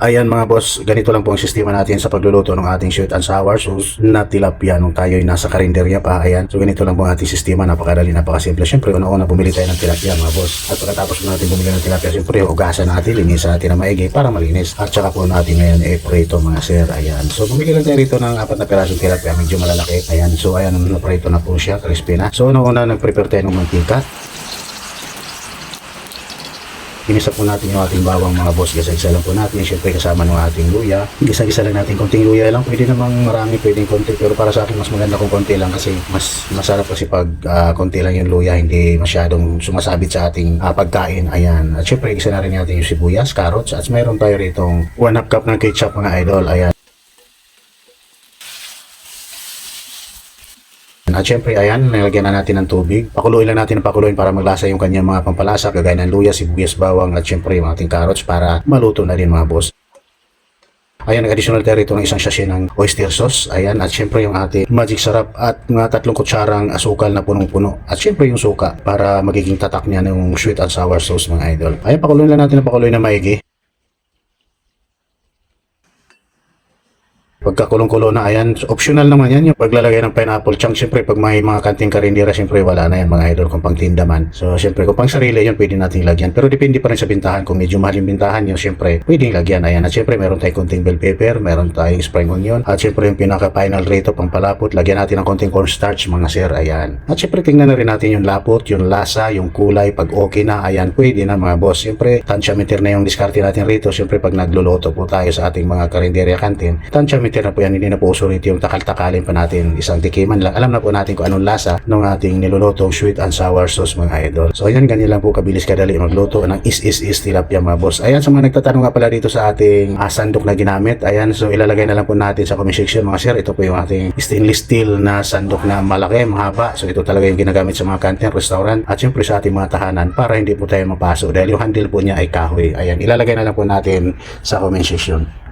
Ayan mga boss, ganito lang po ang sistema natin sa pagluluto ng ating sweet and sour sauce na tilapia nung tayo'y nasa karinderya pa. Ayan, so ganito lang po ang ating sistema, napakadali, napakasimple. Siyempre, una-una bumili tayo ng tilapia mga boss. At pagkatapos po natin bumili ng tilapia, siyempre, hugasan natin, linisan natin na maigi para malinis. At saka po natin ngayon prito mga sir. Ayan, so bumili lang tayo rito ng 4 na pirasong tilapia, medyo malalaki. Ayan, so ayan, prito na po siya, crispy na. So una-una, nag-prepare tayo ng mantika. Inisa po natin yung ating bawang mga boss, gisa-gisa lang po natin, syempre kasama ng ating luya. Gisa-gisa lang natin, konting luya lang, pwede namang marami, pwedeng konti, pero para sa akin mas maganda kung konti lang kasi mas masarap kasi pag konti lang yung luya, hindi masyadong sumasabit sa ating pagkain. Ayan, at syempre gisa na rin natin yung sibuyas, carrots, at mayroon tayo ritong 1/2 cup ng ketchup mga idol. Ayan. At syempre, ayan, nilagyan na natin ng tubig. Pakuluin lang natin ng pakuluin para maglasa yung kanyang mga pampalasa, kagaya ng luya, sibuyas, bawang, at syempre yung ating carrots para maluto na rin mga boss. Ayan, nag-additional tayo rito ng isang sachet ng oyster sauce. Ayan, at syempre yung ating magic sarap at mga 3 kutsarang asukal na punong-puno. At syempre yung suka para magiging tatak niya ng sweet and sour sauce mga idol. Ayan, pakuluin lang natin ng pakuluin na maigi. Pagkakulong-kulo na, ayan, optional naman yan yung paglalagay ng pineapple chunk. Siyempre, pag may mga kanting karindera, siyempre wala na yan mga idol kung pang tindaman. So, siyempre, kung pang sarili yun, pwede natin lagyan. Pero depende pa rin sa bintahan. Kung medyo mahal yung bintahan nyo, siyempre, pwedeng lagyan. Ayan, at siyempre, meron tayong konting bell pepper, meron tayong spring onion, at siyempre, yung pinaka-final rito, pang palapot, lagyan natin ng konting cornstarch mga sir, ayan. At siyempre, tingnan na rin natin yung lapot, yung lasa, yung kulay, pag okay na, ayan, pwede na mga boss. Siyempre, tansyameter na yung diskarte natin rito. Siyempre, pag nagluluto po tayo sa ating mga karinderya kantin, tansyameter na po yan, hindi na po usulit yung takal-takalin pa natin, isang tikiman lang. Alam na po natin kung anong lasa ng ating nilulutong sweet and sour sauce mga idol. So ayan, ganyan lang po kabilis kadali magluto ng is tilapia mga boss. Ayan, sa mga nagtatanong nga pala dito sa ating sandok na ginamit, ayan, so ilalagay na lang po natin sa comment section mga sir. Ito po yung ating stainless steel na sandok na malaki, mahaba. So ito talaga yung ginagamit sa mga canteen, restaurant, at syempre sa ating mga tahanan para hindi po tayo mapaso dahil yung handle po niya ay kahoy. Ayan, ilalagay na lang po natin sa comment section.